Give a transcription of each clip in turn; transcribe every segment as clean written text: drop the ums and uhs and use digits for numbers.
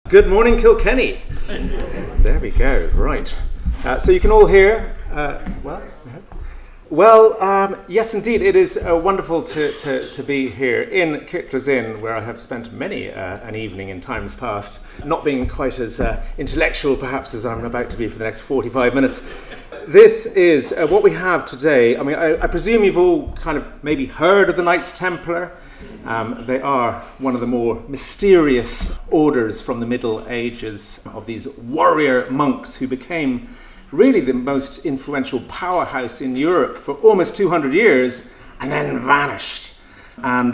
Good morning, Kilkenny. There we go, right. So you can all hear, yes indeed, it is wonderful to be here in Kyteler's Inn, where I have spent many an evening in times past, not being quite as intellectual perhaps as I'm about to be for the next 45 minutes. This is what we have today. I mean, I presume you've all kind of maybe heard of the Knights Templar. They are one of the more mysterious orders from the Middle Ages of these warrior monks who became really the most influential powerhouse in Europe for almost 200 years and then vanished. And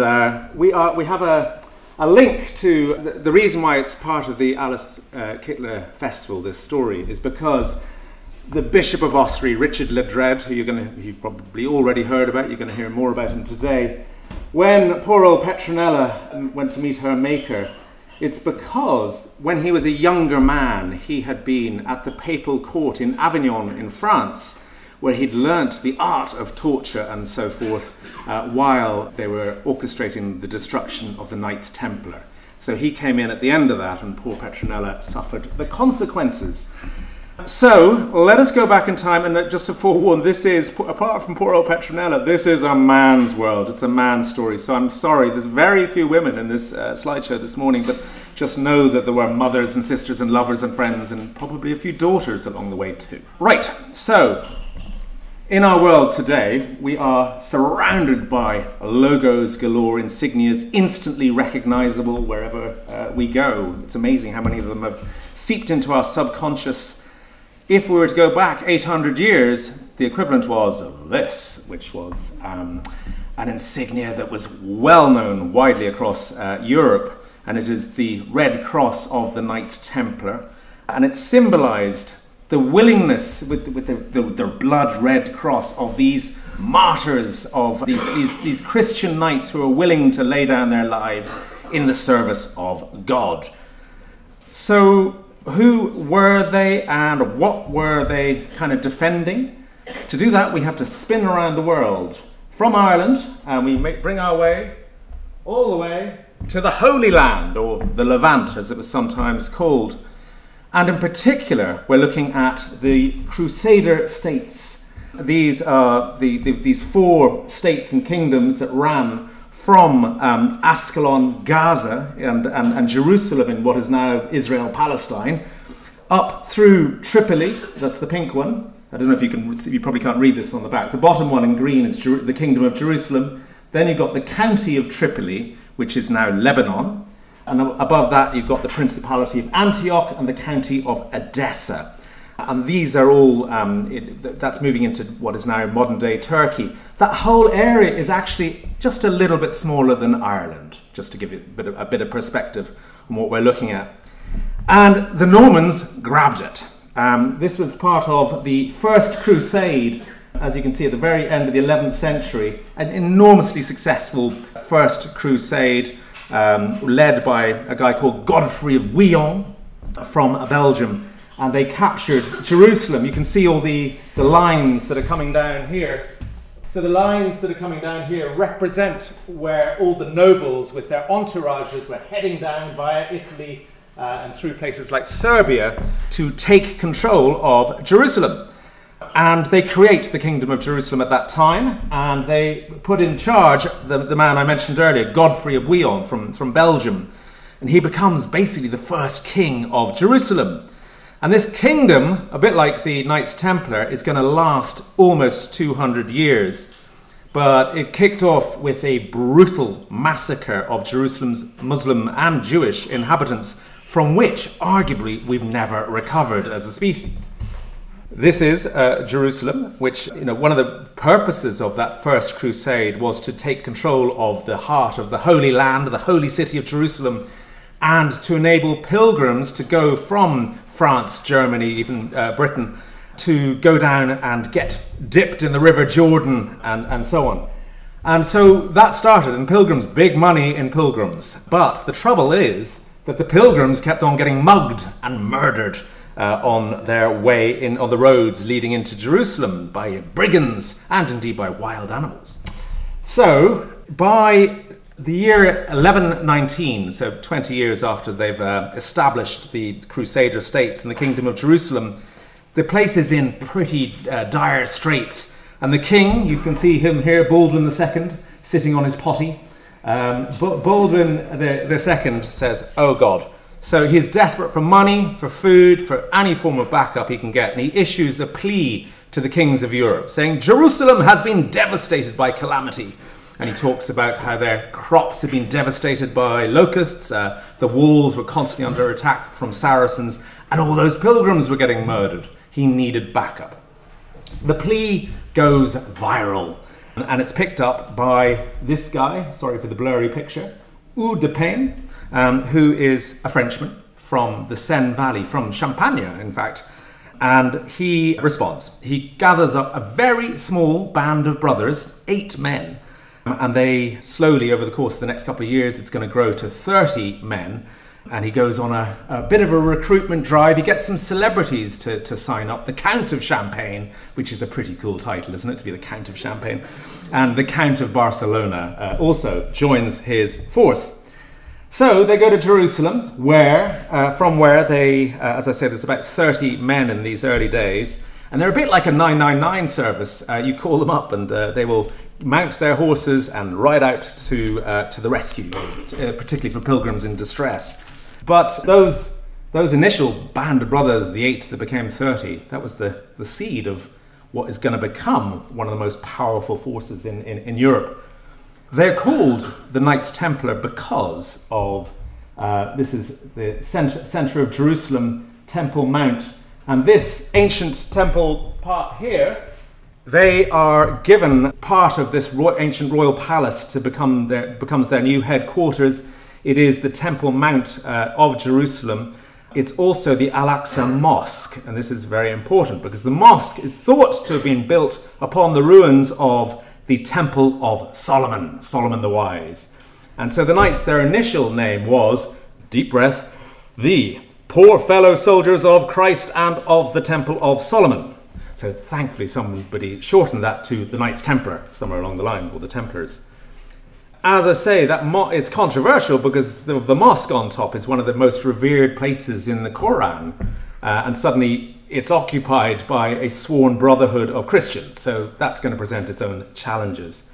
we have a link to the reason why it's part of the Alice Kyteler Festival, this story, is because the Bishop of Ossory, Richard Ledrede, who you've probably already heard about, you're going to hear more about him today. When poor old Petronella went to meet her maker, it's because when he was a younger man, he had been at the papal court in Avignon in France, where he'd learnt the art of torture and so forth while they were orchestrating the destruction of the Knights Templar. So he came in at the end of that, and poor Petronella suffered the consequences. So, let us go back in time, and just to forewarn, this is, apart from poor old Petronella, this is a man's world. It's a man's story. So I'm sorry, there's very few women in this slideshow this morning, but just know that there were mothers and sisters and lovers and friends and probably a few daughters along the way too. Right, so, in our world today, we are surrounded by logos galore, insignias, instantly recognizable wherever we go. It's amazing how many of them have seeped into our subconscious. If we were to go back 800 years, the equivalent was this, which was an insignia that was well known widely across Europe, and it is the Red Cross of the Knights Templar, and it symbolized the willingness with the blood red cross of these martyrs, of these Christian knights who are willing to lay down their lives in the service of God. So, who were they and what were they kind of defending? To do that, we have to spin around the world from Ireland, and we bring our way all the way to the Holy Land, or the Levant as it was sometimes called. And in particular, we're looking at the Crusader states. These are these four states and kingdoms that ran from Ascalon, Gaza, and Jerusalem in what is now Israel, Palestine, up through Tripoli, that's the pink one. I don't know if you can, you probably can't read this on the back. The bottom one in green is the Kingdom of Jerusalem. Then you've got the county of Tripoli, which is now Lebanon. And above that, you've got the Principality of Antioch and the county of Edessa. And these are all, that's moving into what is now modern-day Turkey. That whole area is actually just a little bit smaller than Ireland, just to give you a bit of perspective on what we're looking at. And the Normans grabbed it. This was part of the First Crusade, as you can see at the very end of the 11th century, an enormously successful First Crusade led by a guy called Godfrey of Bouillon from Belgium. And they captured Jerusalem. You can see all the lines that are coming down here. So the lines that are coming down here represent where all the nobles with their entourages were heading down via Italy and through places like Serbia to take control of Jerusalem. And they create the Kingdom of Jerusalem at that time, and they put in charge the man I mentioned earlier, Godfrey of Bouillon from Belgium. And he becomes basically the first king of Jerusalem. And this kingdom, a bit like the Knights Templar, is going to last almost 200 years. But it kicked off with a brutal massacre of Jerusalem's Muslim and Jewish inhabitants, from which, arguably, we've never recovered as a species. This is Jerusalem, which, one of the purposes of that First Crusade was to take control of the heart of the Holy Land, the holy city of Jerusalem, and to enable pilgrims to go from France, Germany, even Britain, to go down and get dipped in the River Jordan and so on. And so that started, and pilgrims, big money in pilgrims. But the trouble is that the pilgrims kept on getting mugged and murdered on their way on the roads leading into Jerusalem by brigands and indeed by wild animals. So by The year 1119, so 20 years after they've established the Crusader states in the Kingdom of Jerusalem, the place is in pretty dire straits. And the king, you can see him here, Baldwin II, sitting on his potty. Baldwin II says, oh God. So he's desperate for money, for food, for any form of backup he can get. And he issues a plea to the kings of Europe, saying, Jerusalem has been devastated by calamity. And he talks about how their crops had been devastated by locusts, the walls were constantly under attack from Saracens, and all those pilgrims were getting murdered. He needed backup. The plea goes viral, and it's picked up by this guy, sorry for the blurry picture, Hugh de Payne, who is a Frenchman from the Seine Valley, from Champagne, in fact. And he responds. He gathers up a very small band of brothers, 8 men, and they slowly, over the course of the next couple of years, it's going to grow to 30 men. And he goes on a bit of a recruitment drive. He gets some celebrities to sign up. The Count of Champagne, which is a pretty cool title, isn't it, to be the Count of Champagne? And the Count of Barcelona also joins his force. So they go to Jerusalem, from where they, as I said, there's about 30 men in these early days. And they're a bit like a 999 service. You call them up and they will mount their horses and ride out to the rescue, particularly for pilgrims in distress. But those initial band of brothers, the 8 that became 30, that was the seed of what is going to become one of the most powerful forces in Europe. They're called the Knights Templar because of, this is the center of Jerusalem, Temple Mount, and this ancient temple part here, they are given part of this ancient royal palace to becomes their new headquarters. It is the Temple Mount of Jerusalem. It's also the Al-Aqsa Mosque, and this is very important because the mosque is thought to have been built upon the ruins of the Temple of Solomon, Solomon the Wise. And so the knights, their initial name was, deep breath, the Poor Fellow Soldiers of Christ and of the Temple of Solomon. So thankfully somebody shortened that to the Knights Templar somewhere along the line, or the Templars. As I say, it's controversial because the mosque on top is one of the most revered places in the Quran, and suddenly it's occupied by a sworn brotherhood of Christians, so that's going to present its own challenges.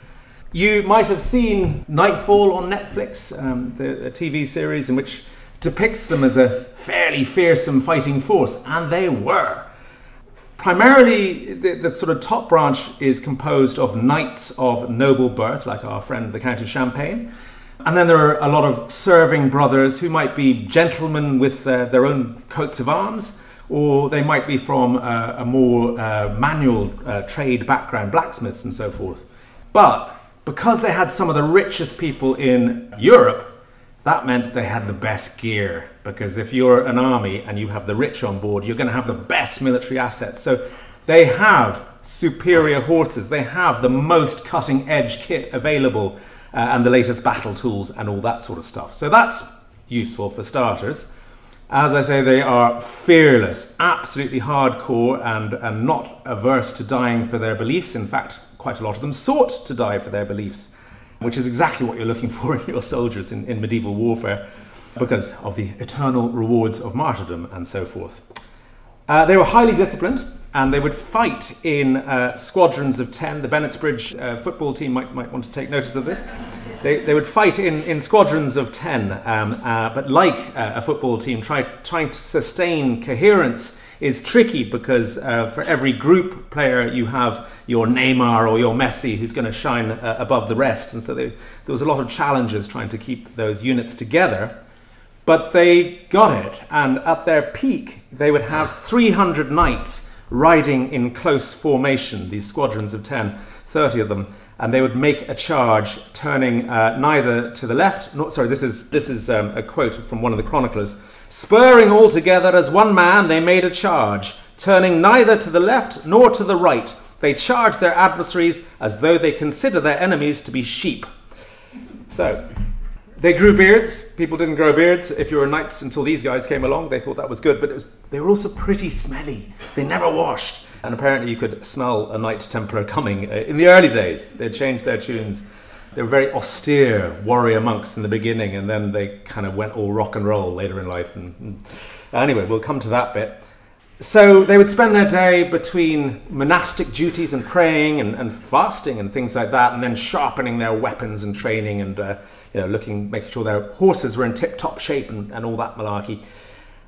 You might have seen Nightfall on Netflix, the TV series in which depicts them as a fairly fearsome fighting force, and they were. Primarily, the sort of top branch is composed of knights of noble birth, like our friend the Count of Champagne. And then there are a lot of serving brothers who might be gentlemen with their own coats of arms, or they might be from a more manual trade background, blacksmiths and so forth. But because they had some of the richest people in Europe, that meant they had the best gear, because if you're an army and you have the rich on board, you're going to have the best military assets. So they have superior horses, they have the most cutting-edge kit available, and the latest battle tools and all that sort of stuff. So that's useful for starters. As I say, they are fearless, absolutely hardcore, and not averse to dying for their beliefs. In fact, quite a lot of them sought to die for their beliefs, which is exactly what you're looking for in your soldiers in medieval warfare, because of the eternal rewards of martyrdom and so forth. They were highly disciplined, and they would fight in squadrons of 10. The Bennettsbridge football team might want to take notice of this. They would fight in squadrons of 10, but like a football team, trying to sustain coherence is tricky, because for every group player you have your Neymar or your Messi who's going to shine above the rest, and so there was a lot of challenges trying to keep those units together. But they got it, and at their peak they would have 300 knights riding in close formation, these squadrons of 10, 30 of them, and they would make a charge, turning neither to the left, this is a quote from one of the chroniclers. Spurring all together as one man, they made a charge, turning neither to the left nor to the right. They charged their adversaries as though they consider their enemies to be sheep. So, they grew beards. People didn't grow beards if you were knights until these guys came along. They thought that was good, but they were also pretty smelly. They never washed. And apparently you could smell a Knight Templar coming in the early days. They'd changed their tunes They were very austere warrior monks in the beginning, and then they kind of went all rock and roll later in life. And anyway, we'll come to that bit. So they would spend their day between monastic duties and praying and fasting and things like that, and then sharpening their weapons and training and making sure their horses were in tip-top shape and all that malarkey.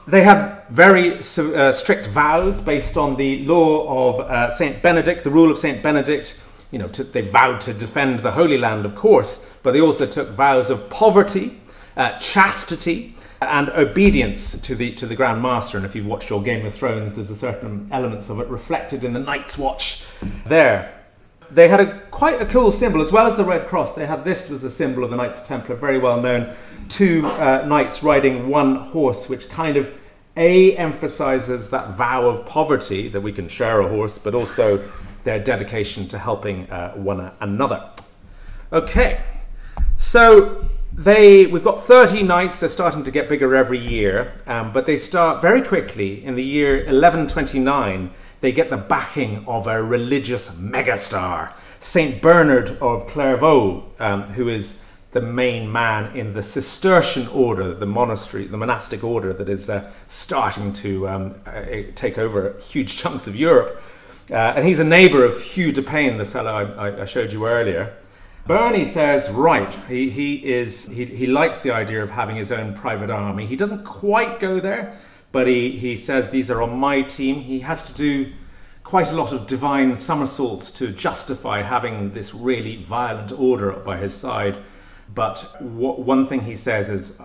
They had very strict vows based on the law of Saint Benedict, the rule of Saint Benedict. They vowed to defend the Holy Land, of course, but they also took vows of poverty, chastity, and obedience to the Grand Master. And if you've watched your Game of Thrones, there's a certain elements of it reflected in the Night's Watch there. They had quite a cool symbol, as well as the Red Cross. They had this was a symbol of the Knights Templar, very well known. Two knights riding one horse, which kind of emphasizes that vow of poverty, that we can share a horse, but also their dedication to helping one another. Okay, so we've got 30 knights. They're starting to get bigger every year, but they start very quickly. In the year 1129, they get the backing of a religious megastar, Saint Bernard of Clairvaux, who is the main man in the Cistercian order, the monastic order that is starting to take over huge chunks of Europe. And he's a neighbour of Hugh de Payne, the fellow I showed you earlier. Bernie says, right, he likes the idea of having his own private army. He doesn't quite go there, but he says, these are on my team. He has to do quite a lot of divine somersaults to justify having this really violent order by his side. But one thing he says is,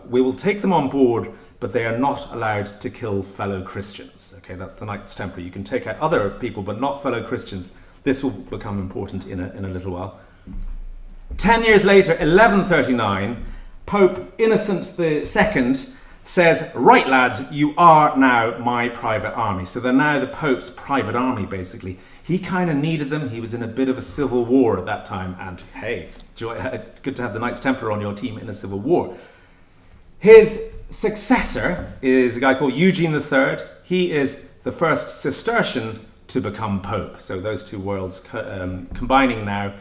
we will take them on board, but they are not allowed to kill fellow Christians. Okay, that's the Knights Templar. You can take out other people, but not fellow Christians. This will become important in a little while. 10 years later, 1139, Pope Innocent II says, right lads, you are now my private army. So they're now the Pope's private army, basically. He kind of needed them. He was in a bit of a civil war at that time. And hey, good to have the Knights Templar on your team in a civil war. His successor is a guy called Eugene III. He is the first Cistercian to become Pope. So those two worlds combining now.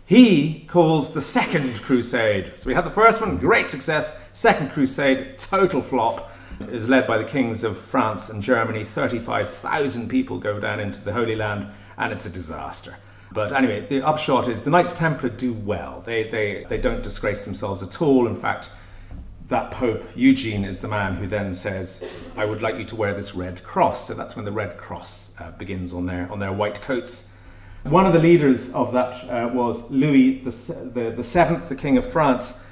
He calls the Second Crusade. So we had the first one, great success. Second Crusade, total flop. It was led by the kings of France and Germany. 35,000 people go down into the Holy Land, and it's a disaster. But anyway, the upshot is the Knights Templar do well. They don't disgrace themselves at all. In fact, that Pope Eugene is the man who then says, I would like you to wear this red cross. So that's when the red cross begins on their white coats. One of the leaders of that was Louis the Seventh, the King of France.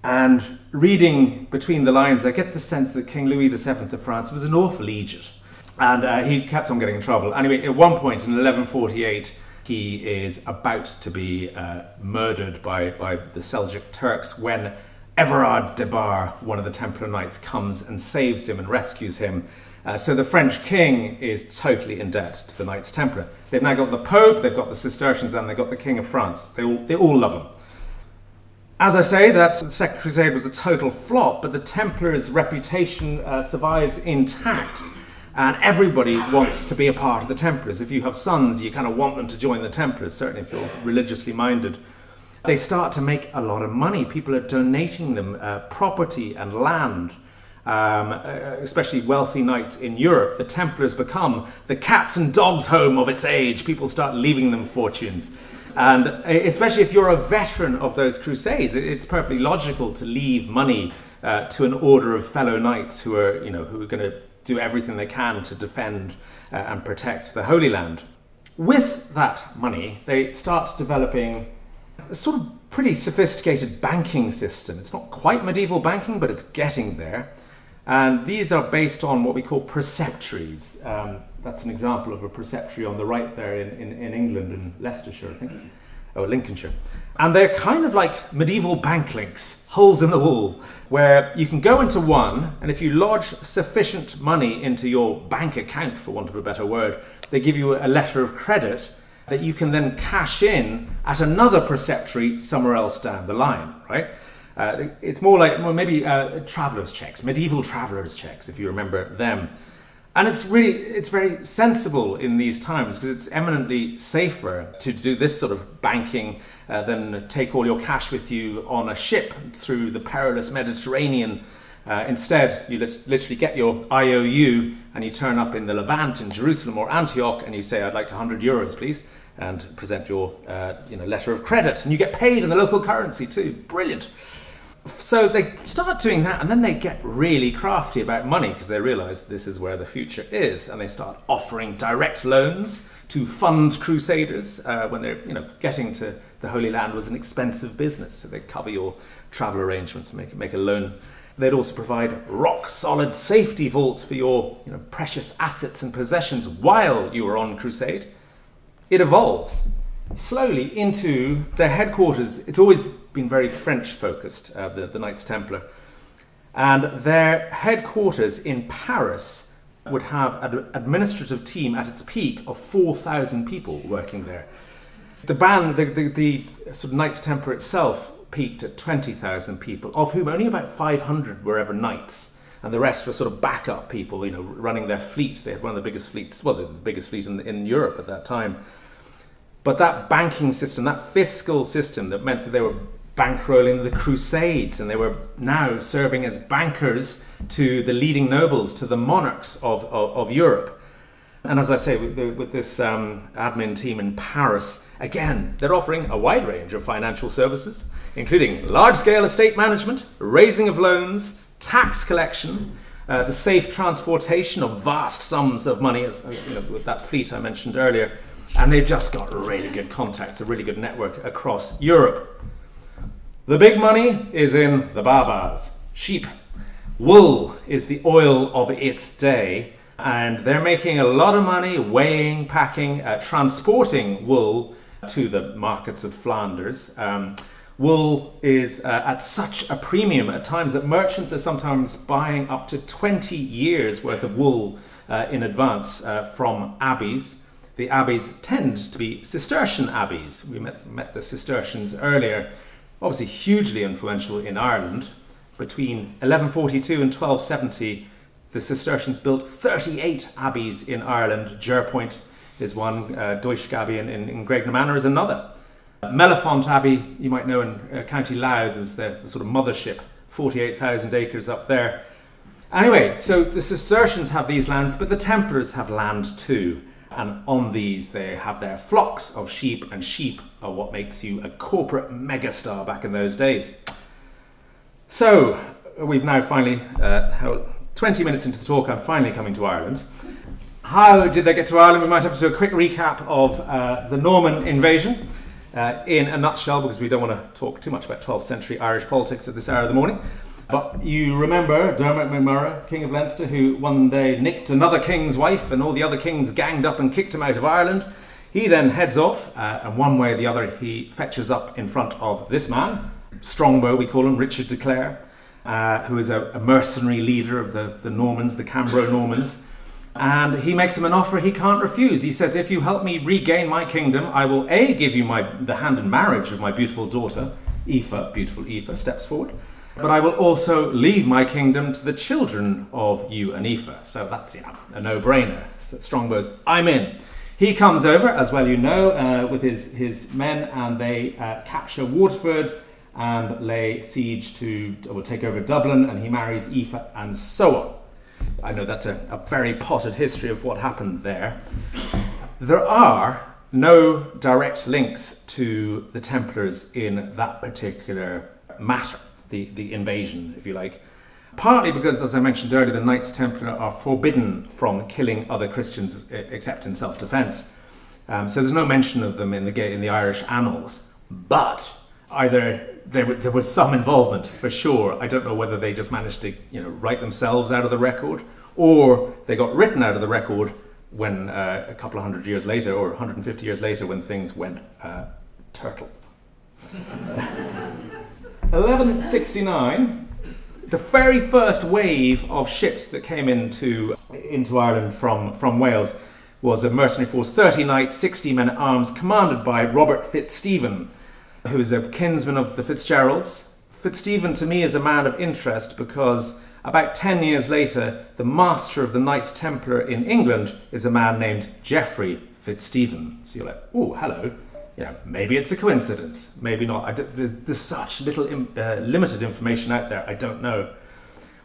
And reading between the lines, I get the sense that King Louis the Seventh of France was an awful idiot. And he kept on getting in trouble. Anyway, at one point in 1148, he is about to be murdered by the Seljuk Turks when Everard de Bar, one of the Templar Knights, comes and saves him and rescues him. So the French king is totally in debt to the Knights Templar. They've now got the Pope, they've got the Cistercians, and they've got the King of France. They all love him. As I say, that the Second Crusade was a total flop, but the Templars' reputation survives intact. And everybody wants to be a part of the Templars. If you have sons, you kind of want them to join the Templars, certainly if you're religiously minded. They start to make a lot of money. People are donating them property and land. Especially wealthy knights in Europe. The Templars become the cats and dogs home of its age. People start leaving them fortunes. And especially if you're a veteran of those crusades, it's perfectly logical to leave money to an order of fellow knights who are going to do everything they can to defend and protect the Holy Land. With that money, they start developing a sort of pretty sophisticated banking system. It's not quite medieval banking, but it's getting there. And these are based on what we call preceptories. That's an example of a preceptory on the right there in England, in Leicestershire, I think, or Lincolnshire. And they're kind of like medieval bank links, holes in the wall, where you can go into one, and if you lodge sufficient money into your bank account, for want of a better word, they give you a letter of credit that you can then cash in at another preceptory somewhere else down the line, right? It's more like maybe traveller's checks, medieval traveller's checks, if you remember them. And it's very sensible in these times, because it's eminently safer to do this sort of banking than take all your cash with you on a ship through the perilous Mediterranean. Instead, you literally get your IOU and you turn up in the Levant, in Jerusalem or Antioch, and you say, I'd like €100, please, and present your letter of credit. And you get paid in the local currency too. Brilliant. So they start doing that, and then they get really crafty about money, because they realise this is where the future is, and they start offering direct loans to fund crusaders when they're, getting to the Holy Land was an expensive business, so they cover your travel arrangements and make a loan. They'd also provide rock-solid safety vaults for your precious assets and possessions while you were on crusade. It evolves slowly into their headquarters. It's always been very French-focused, the Knights Templar. And their headquarters in Paris would have an administrative team at its peak of 4,000 people working there. The band, the sort of Knights Templar itself, peaked at 20,000 people, of whom only about 500 were ever knights, and the rest were sort of backup people, running their fleet. They had one of the biggest fleets, well, the biggest fleet in Europe at that time. But that banking system, that fiscal system that meant that they were bankrolling the Crusades, and they were now serving as bankers to the leading nobles, to the monarchs of Europe. And as I say, with this admin team in Paris, again, they're offering a wide range of financial services, including large-scale estate management, raising of loans, tax collection, the safe transportation of vast sums of money, as with that fleet I mentioned earlier. And they've just got really good contacts, a really good network across Europe. The big money is in the barbars, sheep. Wool is the oil of its day, and they're making a lot of money weighing, packing, transporting wool to the markets of Flanders. Wool is at such a premium at times that merchants are sometimes buying up to 20 years worth of wool in advance from abbeys. The abbeys tend to be Cistercian abbeys. We met the Cistercians earlier, obviously hugely influential in Ireland. Between 1142 and 1270, the Cistercians built 38 abbeys in Ireland. Jerpoint is one, Deutsch Abbey in Graigne Manor is another. Mellifont Abbey, you might know, in County Louth, was the sort of mothership, 48,000 acres up there. Anyway, so the Cistercians have these lands, but the Templars have land too. And on these, they have their flocks of sheep, and sheep are what makes you a corporate megastar back in those days. So, we've now finally, 20 minutes into the talk, I'm finally coming to Ireland. How did they get to Ireland? We might have to do a quick recap of the Norman invasion in a nutshell, because we don't want to talk too much about 12th century Irish politics at this hour of the morning. But you remember Dermot MacMurrough, King of Leinster, who one day nicked another king's wife, and all the other kings ganged up and kicked him out of Ireland. He then heads off, and one way or the other he fetches up in front of this man, Strongbow we call him, Richard de Clare, who is a mercenary leader of the Normans, the Cambro Normans. And he makes him an offer he can't refuse. He says, if you help me regain my kingdom, I will A, give you the hand in marriage of my beautiful daughter, Aoife. Beautiful Aoife steps forward. But I will also leave my kingdom to the children of you and Aoife. So that's, a no-brainer. Strongbow's, I'm in. He comes over, as well you know, with his men, and they capture Waterford and lay siege or take over Dublin, and he marries Aoife, and so on. I know that's a very potted history of what happened there. There are no direct links to the Templars in that particular matter. The invasion, if you like. Partly because, as I mentioned earlier, the Knights Templar are forbidden from killing other Christians except in self-defense. So there's no mention of them in the Irish annals. But either there was some involvement, for sure. I don't know whether they just managed to write themselves out of the record, or they got written out of the record when a couple of hundred years later, or 150 years later, when things went turtle. 1169, the very first wave of ships that came into Ireland from Wales was a mercenary force, 30 knights, 60 men-at-arms, commanded by Robert Fitzstephen, who is a kinsman of the Fitzgeralds. Fitzstephen, to me, is a man of interest because About 10 years later, the master of the Knights Templar in England is a man named Geoffrey Fitzstephen. So you're like, oh, hello. Maybe it's a coincidence, maybe not. There's such little limited information out there, I don't know.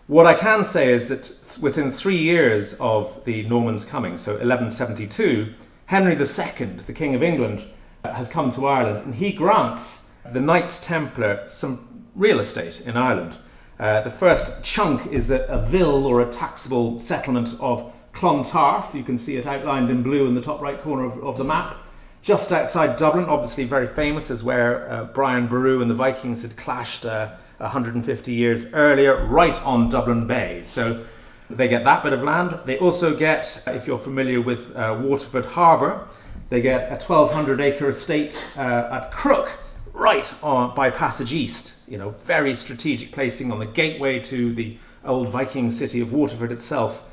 What I can say is that within 3 years of the Normans coming, so 1172, Henry II, the King of England, has come to Ireland, and he grants the Knights Templar some real estate in Ireland. The first chunk is a vill or a taxable settlement of Clontarf. You can see it outlined in blue in the top right corner of the map. Just outside Dublin, obviously very famous, is where Brian Boru and the Vikings had clashed 150 years earlier, right on Dublin Bay. So they get that bit of land. They also get, if you're familiar with Waterford Harbour, they get a 1,200-acre estate at Crook, right by Passage East. Very strategic placing on the gateway to the old Viking city of Waterford itself.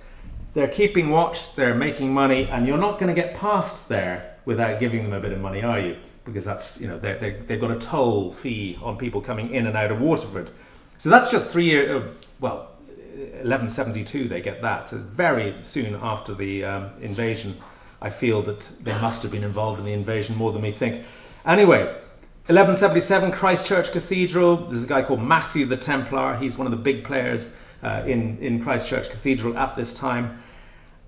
They're keeping watch, they're making money, and you're not going to get past there without giving them a bit of money, are you? Because that's, they've got a toll fee on people coming in and out of Waterford. So that's just 3 years, 1172 they get that. So very soon after the invasion, I feel that they must have been involved in the invasion more than we think. Anyway, 1177, Christchurch Cathedral. There's a guy called Matthew the Templar. He's one of the big players in Christchurch Cathedral at this time.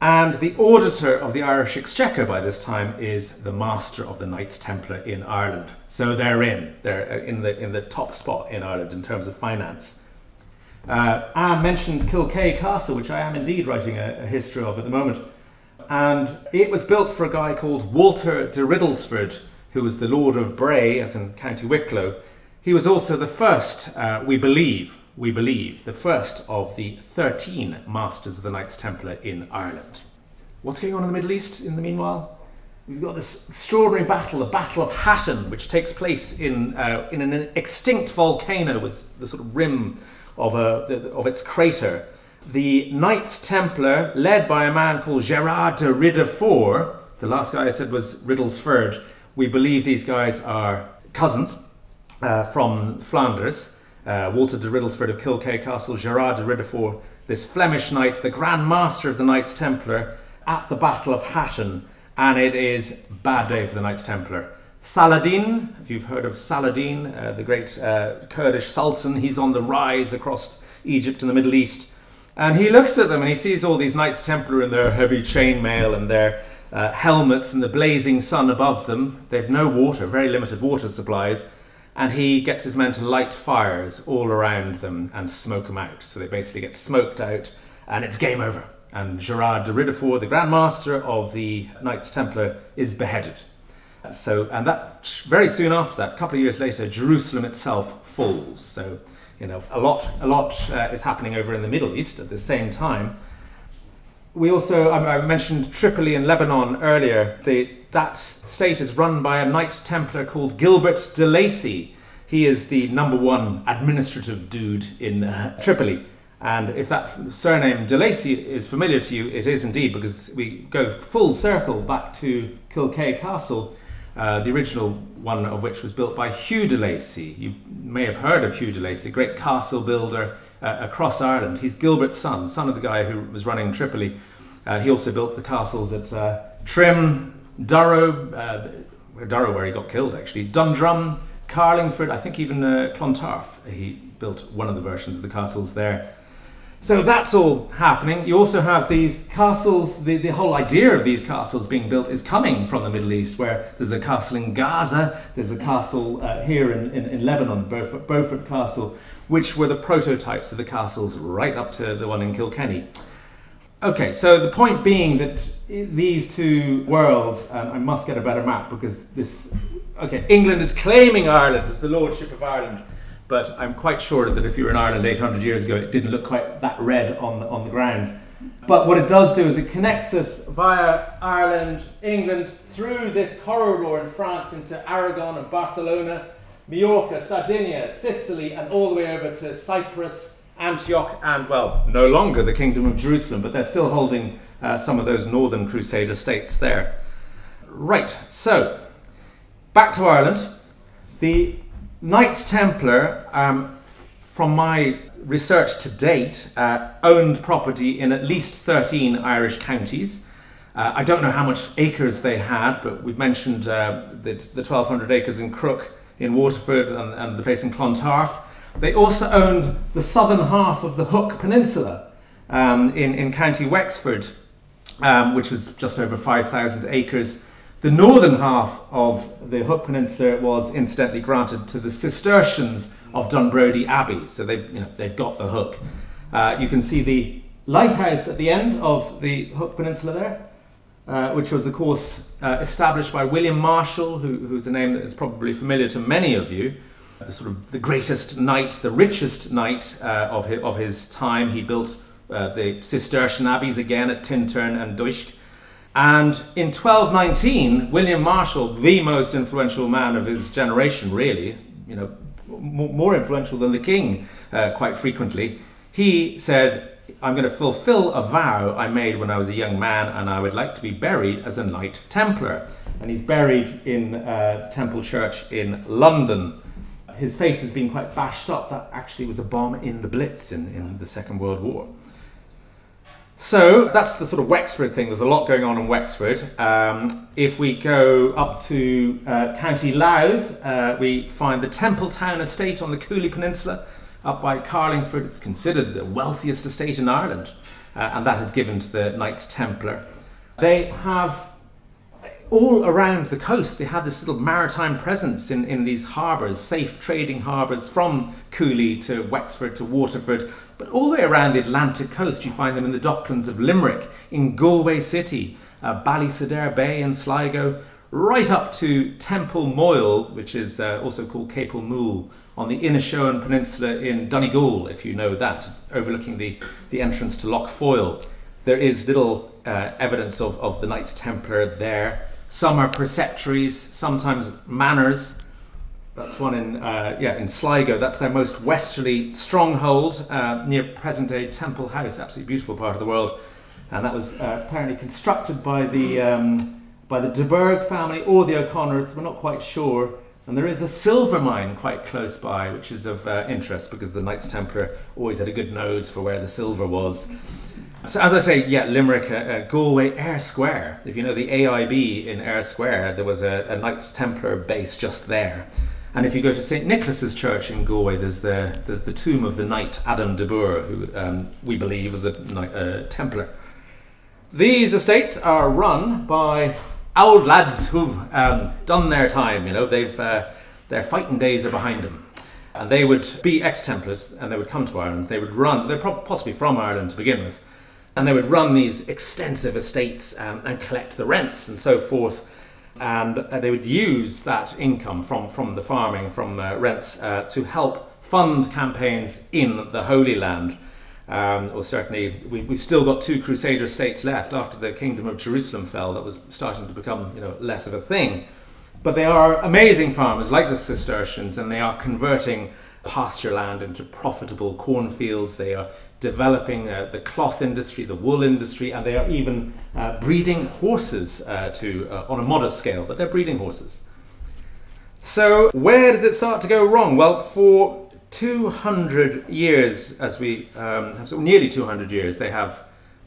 And the auditor of the Irish Exchequer by this time is the master of the Knights Templar in Ireland. So they're in the top spot in Ireland in terms of finance. Anne mentioned Kilkea Castle, which I am indeed writing a history of at the moment. And it was built for a guy called Walter de Riddlesford, who was the Lord of Bray, as in County Wicklow. He was also the first, we believe, the first of the 13 Masters of the Knights Templar in Ireland. What's going on in the Middle East in the meanwhile? We've got this extraordinary battle, the Battle of Hattin, which takes place in an extinct volcano with the sort of rim of its crater. The Knights Templar, led by a man called Gerard de Ridderford, the last guy I said was Riddlesford. We believe these guys are cousins from Flanders. Walter de Riddlesford of Kilkea Castle, Gerard de Ridderford, this Flemish knight, the Grand Master of the Knights Templar, at the Battle of Hattin, and it is a bad day for the Knights Templar. Saladin, if you've heard of Saladin, the great Kurdish Sultan, he's on the rise across Egypt and the Middle East, and he looks at them and he sees all these Knights Templar in their heavy chainmail and their helmets and the blazing sun above them. They've no water, very limited water supplies. And he gets his men to light fires all around them and smoke them out. So they basically get smoked out and it's game over. And Gerard de Ridderford, the Grand Master of the Knights Templar, is beheaded. And that very soon after that, a couple of years later, Jerusalem itself falls. So, a lot is happening over in the Middle East at the same time. We also, I mentioned Tripoli in Lebanon earlier. That state is run by a Knight Templar called Gilbert de Lacy. He is the #1 administrative dude in Tripoli. And if that surname de Lacy is familiar to you, it is indeed, because we go full circle back to Kilkea Castle, the original one of which was built by Hugh de Lacy. You may have heard of Hugh de Lacy, the great castle builder across Ireland. He's Gilbert's son of the guy who was running Tripoli. He also built the castles at Trim, Durrow, where he got killed actually, Dundrum, Carlingford, I think even Clontarf. He built one of the versions of the castles there. So that's all happening. You also have these castles, the whole idea of these castles being built is coming from the Middle East, where there's a castle in Gaza, there's a castle here in Lebanon, Beaufort Castle, which were the prototypes of the castles right up to the one in Kilkenny. Okay, so the point being that these two worlds, and I must get a better map because England is claiming Ireland as the lordship of Ireland, but I'm quite sure that if you were in Ireland 800 years ago, it didn't look quite that red on the ground. But what it does do is it connects us via Ireland, England, through this corridor in France into Aragon and Barcelona, Majorca, Sardinia, Sicily, and all the way over to Cyprus, Antioch, and, well, no longer the Kingdom of Jerusalem, but they're still holding some of those northern Crusade estates there. Right, so, back to Ireland. The Knights Templar from my research to date, owned property in at least 13 Irish counties. I don't know how much acres they had, but we've mentioned the 1,200 acres in Crook in Waterford and the place in Clontarf. They also owned the southern half of the Hook Peninsula in County Wexford, which was just over 5,000 acres. The northern half of the Hook Peninsula was incidentally granted to the Cistercians of Dunbrody Abbey, so they've got the Hook. You can see the lighthouse at the end of the Hook Peninsula there, which was, of course, established by William Marshall, who's a name that is probably familiar to many of you. The greatest knight, the richest knight of his time. He built the Cistercian abbeys again at Tintern and Duishk. And in 1219, William Marshall, the most influential man of his generation, really, more influential than the king quite frequently, he said, I'm going to fulfill a vow I made when I was a young man, and I would like to be buried as a Knight Templar. And he's buried in the Temple Church in London. His face has been quite bashed up. That actually was a bomb in the Blitz in the Second World War. So that's the sort of Wexford thing. There's a lot going on in Wexford. If we go up to County Louth, we find the Templetown estate on the Cooley Peninsula up by Carlingford. It's considered the wealthiest estate in Ireland, and that is given to the Knights Templar. They have all around the coast, they have this little maritime presence in these harbours, safe trading harbours from Cooley to Wexford to Waterford. But all the way around the Atlantic coast, you find them in the docklands of Limerick, in Galway City, Ballysadare Bay in Sligo, right up to Temple Moyle, which is also called Capel Mool, on the Inishowen Peninsula in Donegal, if you know that, overlooking the entrance to Lough Foyle. There is little evidence of the Knights Templar there. Some are preceptories, sometimes manors. That's one in Sligo. That's their most westerly stronghold near present-day Temple House, absolutely beautiful part of the world. And that was apparently constructed by the de Burgh family or the O'Connors. We're not quite sure. And there is a silver mine quite close by, which is of interest because the Knights Templar always had a good nose for where the silver was. So as I say, Limerick, Galway, Ayr Square. If you know the AIB in Ayr Square, there was a Knights Templar base just there. And if you go to St. Nicholas's Church in Galway, there's the tomb of the Knight Adam de Burgh, who we believe was a Templar. These estates are run by old lads who've done their time. Their fighting days are behind them. And they would be ex-Templars, and they would come to Ireland. They would run, they're possibly from Ireland to begin with, and they would run these extensive estates and collect the rents and so forth. And they would use that income from the farming, from rents, to help fund campaigns in the Holy Land. Or certainly, we've still got 2 Crusader states left after the Kingdom of Jerusalem fell. That was starting to become less of a thing. But they are amazing farmers, like the Cistercians, and they are converting pasture land into profitable cornfields. They are developing the cloth industry, the wool industry, and they are even breeding horses on a modest scale, but they're breeding horses. So where does it start to go wrong? Well, for 200 years, as we have nearly 200 years, they have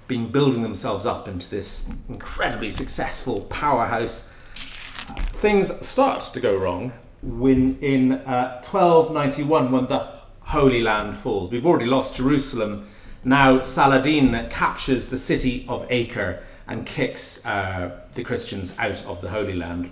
been building themselves up into this incredibly successful powerhouse. Things start to go wrong in 1291, when the Holy Land falls. We've already lost Jerusalem. Now Saladin captures the city of Acre and kicks the Christians out of the Holy Land.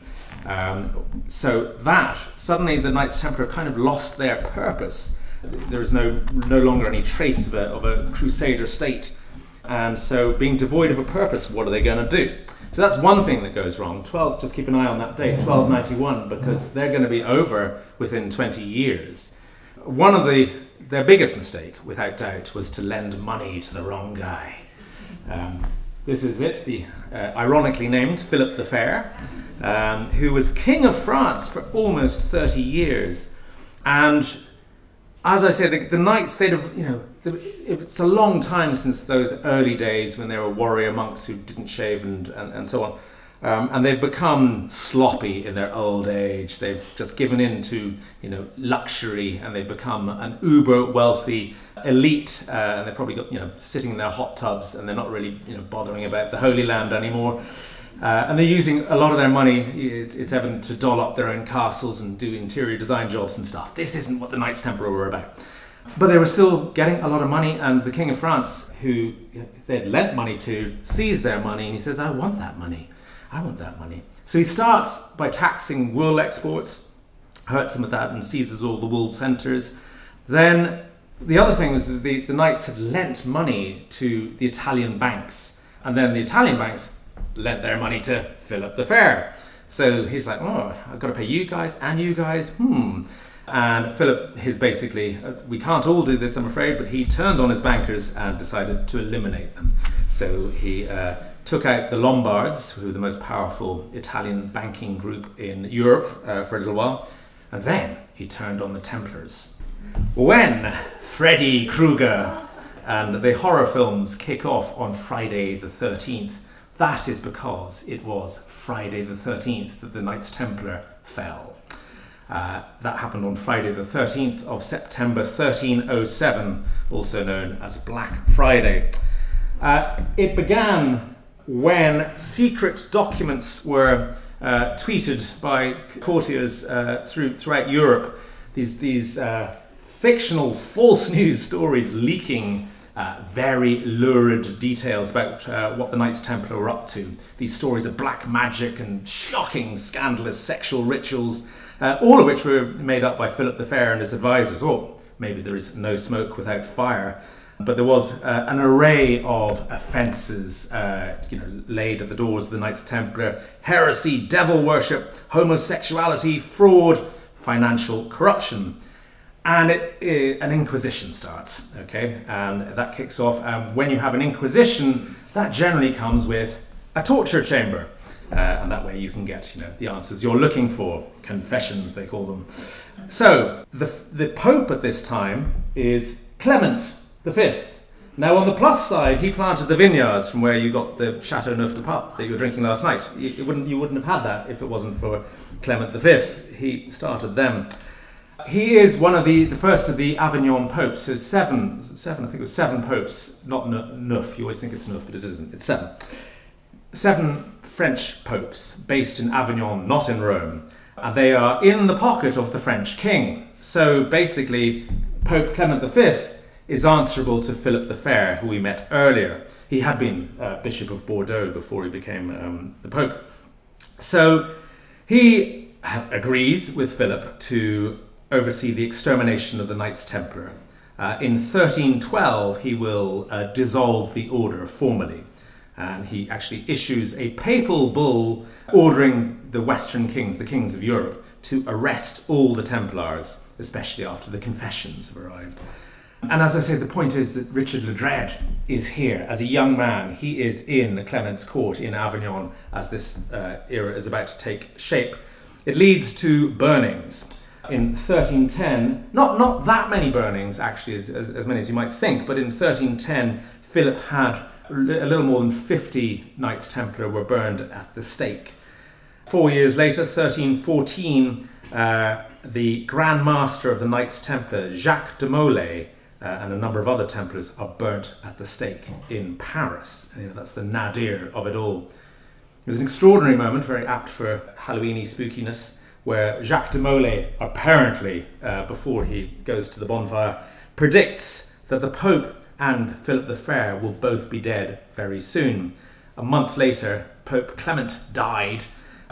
So that, suddenly the Knights Templar have kind of lost their purpose. There is no longer any trace of a Crusader state. And so, being devoid of a purpose, what are they going to do? So that's one thing that goes wrong. Just keep an eye on that date, 1291, because they're going to be over within 20 years. One of their biggest mistake, without doubt, was to lend money to the wrong guy. This is it, the ironically named Philip the Fair, who was King of France for almost 30 years. And as I say, the knights, they'd have, it's a long time since those early days when there were warrior monks who didn't shave and so on. And they've become sloppy in their old age. They've just given in to, luxury, and they've become an uber wealthy elite. And they've probably got, sitting in their hot tubs, and they're not really, bothering about the Holy Land anymore. And they're using a lot of their money, it's evident, to doll up their own castles and do interior design jobs and stuff. This isn't what the Knights Templar were about. But they were still getting a lot of money, and the King of France, who they'd lent money to, sees their money, and he says, I want that money. I want that money. So he starts by taxing wool exports, hurts them with that, and seizes all the wool centres. Then the other thing was that the Knights had lent money to the Italian banks, and then the Italian banks lent their money to Philip the Fair. So he's like, oh, I've got to pay you guys and you guys, And Philip is basically, we can't all do this, I'm afraid, but he turned on his bankers and decided to eliminate them. So he took out the Lombards, who were the most powerful Italian banking group in Europe for a little while, and then he turned on the Templars. When Freddy Krueger and the horror films kick off on Friday the 13th, that is because it was Friday the 13th that the Knights Templar fell. That happened on Friday the 13th of September 1307, also known as Black Friday. It began when secret documents were tweeted by courtiers throughout Europe. These fictional false news stories leaking very lurid details about what the Knights Templar were up to. These stories of black magic and shocking, scandalous sexual rituals, all of which were made up by Philip the Fair and his advisors. Or maybe there is no smoke without fire. But there was an array of offences laid at the doors of the Knights Templar: heresy, devil worship, homosexuality, fraud, financial corruption. And an Inquisition starts, okay? And that kicks off. When you have an Inquisition, that generally comes with a torture chamber. And that way you can get, the answers you're looking for. Confessions, they call them. So, the Pope at this time is Clement V. Now, on the plus side, he planted the vineyards from where you got the Chateau Neuf de Pape that you were drinking last night. You wouldn't have had that if it wasn't for Clement V. He started them. He is one of the first of the Avignon popes. So seven, I think it was 7 popes, not neuf. You always think it's neuf, but it isn't. It's 7. 7 French popes based in Avignon, not in Rome. And they are in the pocket of the French king. So basically, Pope Clement V is answerable to Philip the Fair, who we met earlier. He had been Bishop of Bordeaux before he became the Pope. So he agrees with Philip to oversee the extermination of the Knights Templar. In 1312, he will dissolve the order formally. And he actually issues a papal bull ordering the Western kings, the kings of Europe, to arrest all the Templars, especially after the confessions have arrived. And as I say, the point is that Richard Ledrede is here as a young man. He is in Clement's court in Avignon as this era is about to take shape. It leads to burnings. In 1310, not that many burnings actually, as many as you might think, but in 1310 Philip had a little more than 50 Knights Templar were burned at the stake. 4 years later, 1314, the Grand Master of the Knights Templar, Jacques de Molay, and a number of other Templars are burnt at the stake in Paris. That's the nadir of it all. It was an extraordinary moment, very apt for Halloweeny spookiness, where Jacques de Molay apparently, before he goes to the bonfire, predicts that the Pope and Philip the Fair will both be dead very soon. A month later, Pope Clement died,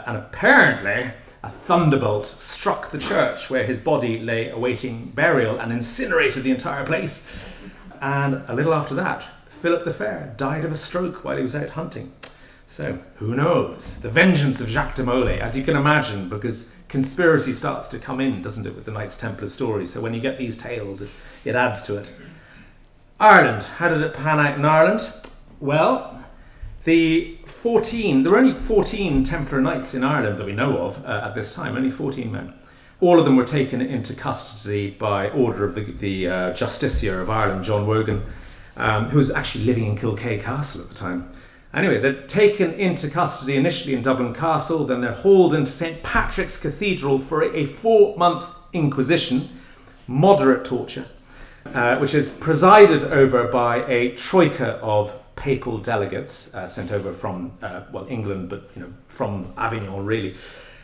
and apparently a thunderbolt struck the church where his body lay awaiting burial and incinerated the entire place. And a little after that, Philip the Fair died of a stroke while he was out hunting. So, who knows? The vengeance of Jacques de Molay, as you can imagine, because conspiracy starts to come in, doesn't it, with the Knights Templar story. So when you get these tales, it adds to it. Ireland. How did it pan out in Ireland? Well, there were only 14 Templar Knights in Ireland that we know of at this time, only 14 men. All of them were taken into custody by order of the Justiciar of Ireland, John Wogan, who was actually living in Kilkea Castle at the time. Anyway, they're taken into custody initially in Dublin Castle, then they're hauled into St. Patrick's Cathedral for a 4-month Inquisition, moderate torture, which is presided over by a troika of papal delegates sent over from, well, England, but from Avignon, really.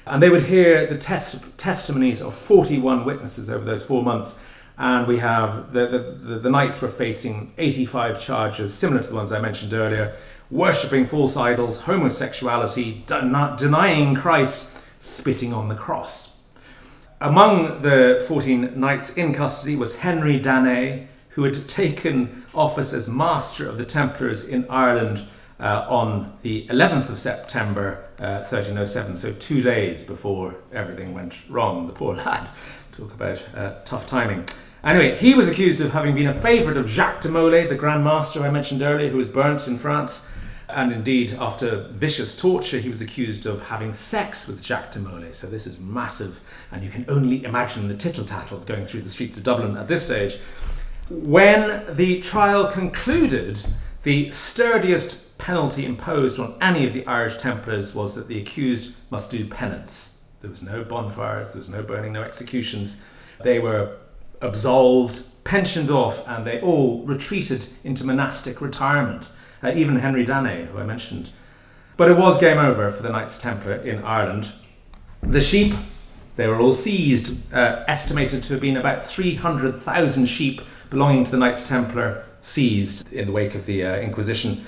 And they would hear the testimonies of 41 witnesses over those 4 months. And we have, the knights were facing 85 charges, similar to the ones I mentioned earlier: worshipping false idols, homosexuality, denying Christ, spitting on the cross. Among the 14 knights in custody was Henry Danné, who had taken office as Master of the Templars in Ireland on the 11th of September 1307, so 2 days before everything went wrong. The poor lad. Talk about tough timing. Anyway, he was accused of having been a favourite of Jacques de Molay, the Grand Master I mentioned earlier, who was burnt in France. And indeed, after vicious torture, he was accused of having sex with Jacques de Molay. So this is massive, and you can only imagine the tittle-tattle going through the streets of Dublin at this stage. When the trial concluded, the sturdiest penalty imposed on any of the Irish Templars was that the accused must do penance. There was no bonfires, there was no burning, no executions. They were absolved, pensioned off, and they all retreated into monastic retirement. Even Henry Danné, who I mentioned. But it was game over for the Knights Templar in Ireland. The sheep, they were all seized, estimated to have been about 300,000 sheep belonging to the Knights Templar seized in the wake of the Inquisition.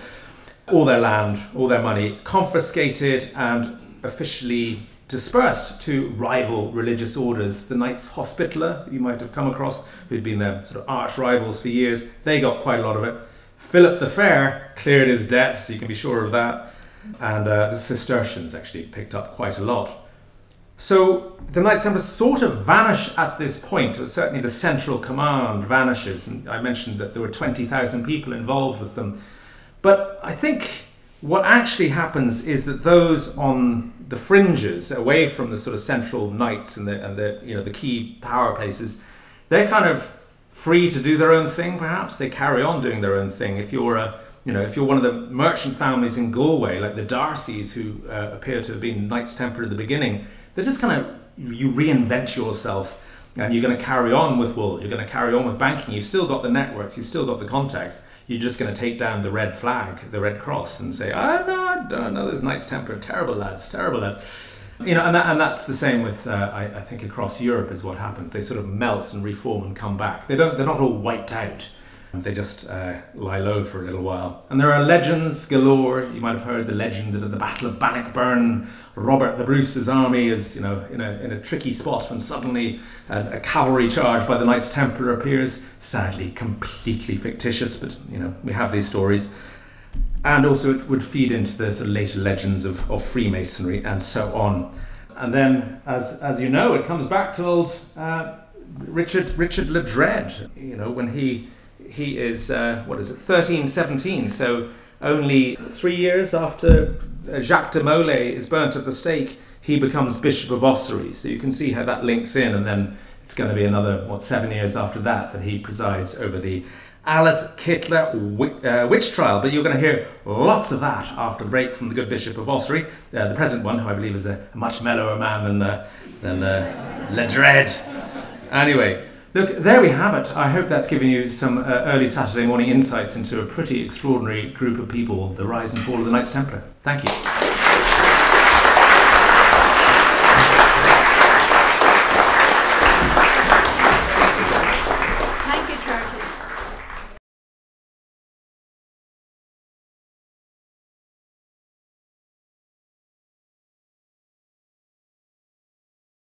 All their land, all their money confiscated and officially dispersed to rival religious orders. The Knights Hospitaller, that you might have come across, who'd been their sort of arch rivals for years, they got quite a lot of it. Philip the Fair cleared his debts, so you can be sure of that. And the Cistercians actually picked up quite a lot. So the Knights Templar sort of vanish at this point, or certainly the central command vanishes. And I mentioned that there were 20,000 people involved with them. But I think what actually happens is that those on the fringes, away from the sort of central knights and the key power places, they're kind of free to do their own thing. Perhaps they carry on doing their own thing. If you're if you're one of the merchant families in Galway, like the Darcys, who appear to have been Knights Templar at the beginning, they're just kind of, you reinvent yourself, and you're going to carry on with wool. You're going to carry on with banking. You've still got the networks. You've still got the contacts. You're just going to take down the red flag, the red cross, and say, "Oh no, those Knights Templar, terrible lads, terrible lads." And that's the same with, I think, across Europe is what happens. They sort of melt and reform and come back. They're not all wiped out. They just lie low for a little while. And there are legends galore. You might have heard the legend that at the Battle of Bannockburn, Robert the Bruce's army is, in a tricky spot when suddenly a cavalry charge by the Knights Templar appears. Sadly, completely fictitious, but we have these stories. And also it would feed into the sort of later legends of Freemasonry and so on. And then, as you know, it comes back to old Richard Ledrede, when he is, 1317, so only 3 years after Jacques de Molay is burnt at the stake, he becomes Bishop of Ossory. So you can see how that links in, and then it's going to be another, 7 years after that he presides over the Alice Kyteler witch trial. But you're going to hear lots of that after the break from the good Bishop of Ossory, the present one, who I believe is a much mellower man than Ledrede. Anyway, look, there we have it. I hope that's given you some early Saturday morning insights into a pretty extraordinary group of people, the rise and fall of the Knights Templar. Thank you.